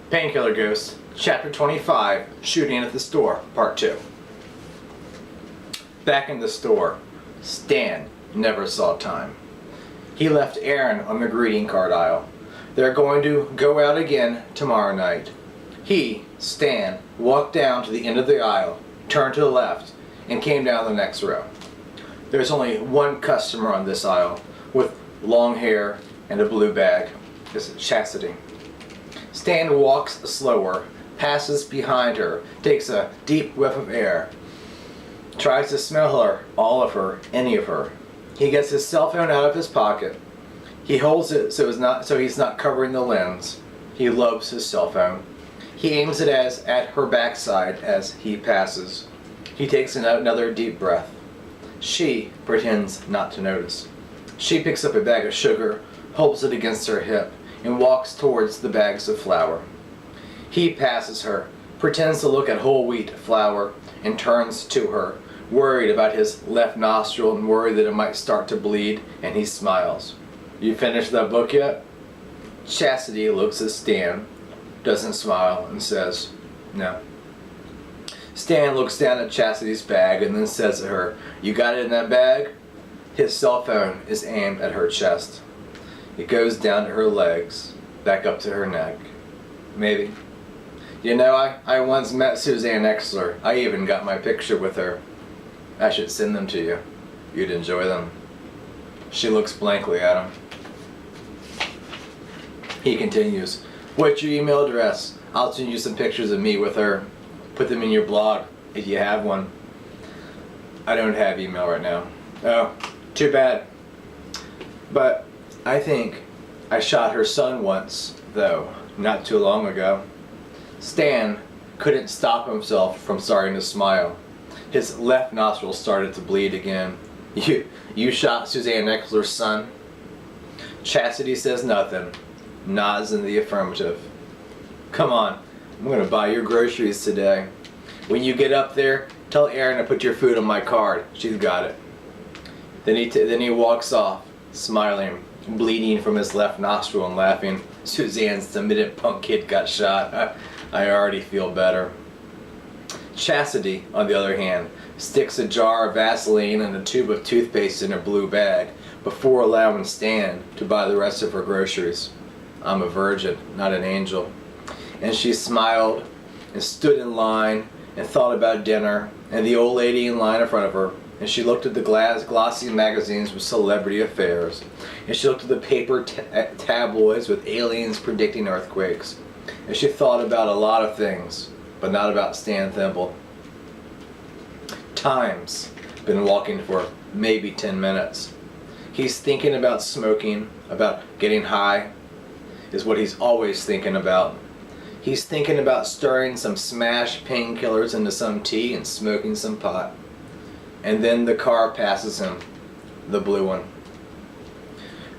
Painkiller Ghosts, Chapter 25, Shooting at the Store, Part 2. Back in the store, Stan never saw time. He left Aaron on the greeting card aisle. They're going to go out again tomorrow night. He, Stan, walked down to the end of the aisle, turned to the left, and came down the next row. There's only one customer on this aisle, with long hair and a blue bag. It's Chastity. Stan walks slower, passes behind her, takes a deep whiff of air, tries to smell her, all of her, any of her. He gets his cell phone out of his pocket. He holds it so he's not covering the lens. He loves his cell phone. He aims it at her backside as he passes. He takes another deep breath. She pretends not to notice. She picks up a bag of sugar, holds it against her hip, and walks towards the bags of flour. He passes her, pretends to look at whole wheat flour, and turns to her, worried about his left nostril and worried that it might start to bleed, and he smiles. "You finished that book yet?" Chastity looks at Stan, doesn't smile, and says, "No." Stan looks down at Chastity's bag and then says to her, "You got it in that bag?" His cell phone is aimed at her chest. It goes down to her legs, back up to her neck. Maybe. You know, I once met Suzanne Exler. I even got my picture with her. I should send them to you. You'd enjoy them. She looks blankly at him. He continues, "What's your email address? I'll send you some pictures of me with her. Put them in your blog, if you have one." "I don't have email right now." "Oh, too bad. But I think I shot her son once, though, not too long ago." Stan couldn't stop himself from starting to smile. His left nostril started to bleed again. You shot Suzanne Exler's son?" Chastity says nothing, nods in the affirmative. "Come on, I'm going to buy your groceries today. When you get up there, tell Erin to put your food on my card. She's got it." Then he walks off, smiling, bleeding from his left nostril and laughing. "Suzanne's the minute punk kid got shot. I already feel better." Chastity, on the other hand, sticks a jar of Vaseline and a tube of toothpaste in her blue bag before allowing Stan to buy the rest of her groceries. "I'm a virgin, not an angel." And she smiled and stood in line and thought about dinner and the old lady in line in front of her. And she looked at the glossy magazines with celebrity affairs. And she looked at the paper tabloids with aliens predicting earthquakes. And she thought about a lot of things, but not about Stan Thimble. Time's been walking for maybe 10 minutes. He's thinking about smoking, about getting high, is what he's always thinking about. He's thinking about stirring some smashed painkillers into some tea and smoking some pot. And then the car passes him, the blue one.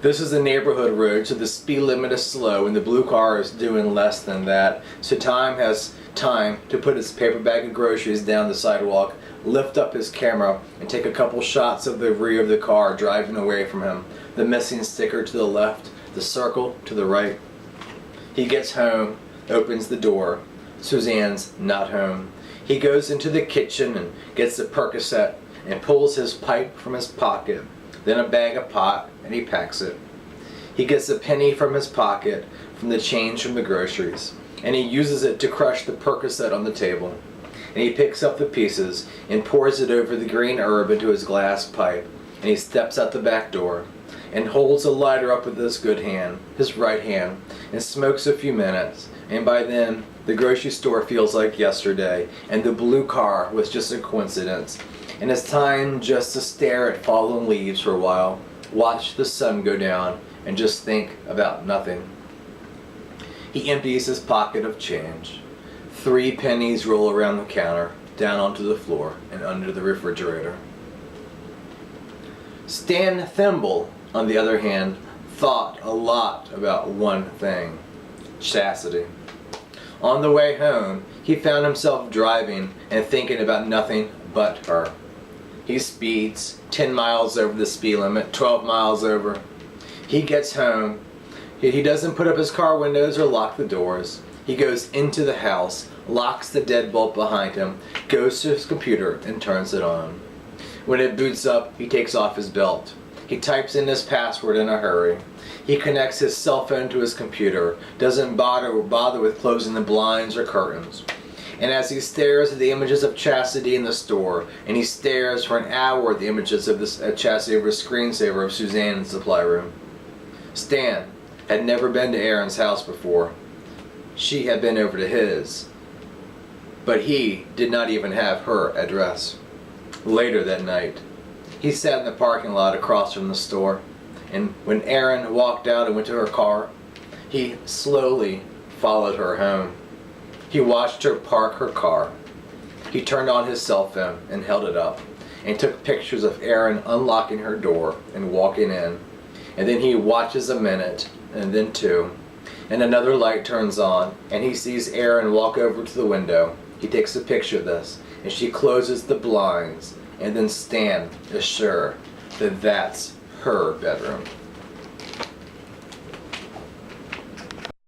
This is a neighborhood road, so the speed limit is slow and the blue car is doing less than that. So Tom has time to put his paper bag of groceries down the sidewalk, lift up his camera, and take a couple shots of the rear of the car driving away from him. The missing sticker to the left, the circle to the right. He gets home, opens the door. Suzanne's not home. He goes into the kitchen and gets a Percocet and pulls his pipe from his pocket, then a bag of pot, and he packs it. He gets a penny from his pocket from the change from the groceries, and he uses it to crush the Percocet on the table. And he picks up the pieces and pours it over the green herb into his glass pipe, and he steps out the back door and holds a lighter up with his good hand, his right hand, and smokes a few minutes. And by then, the grocery store feels like yesterday, and the blue car was just a coincidence. And it's time just to stare at fallen leaves for a while, watch the sun go down, and just think about nothing. He empties his pocket of change. 3 pennies roll around the counter, down onto the floor, and under the refrigerator. Stan Thimble, on the other hand, thought a lot about one thing: Chastity. On the way home, he found himself driving and thinking about nothing but her. He speeds 10 miles over the speed limit, 12 miles over. He gets home, He doesn't put up his car windows or lock the doors. He goes into the house, locks the deadbolt behind him, goes to his computer, and turns it on. When it boots up, he takes off his belt. He types in his password in a hurry. He connects his cell phone to his computer, doesn't bother with closing the blinds or curtains. And as he stares at the images of Chastity in the store, and he stares for an hour at the images of Chastity over a screensaver of Suzanne in the supply room, Stan had never been to Erin's house before. She had been over to his, but he did not even have her address. Later that night, he sat in the parking lot across from the store, and when Erin walked out and went to her car, he slowly followed her home. He watched her park her car. He turned on his cell phone and held it up, and took pictures of Erin unlocking her door and walking in. And then he watches a minute, and then two, and another light turns on, and he sees Erin walk over to the window. He takes a picture of this, and she closes the blinds, and then Stan is sure that that's her bedroom.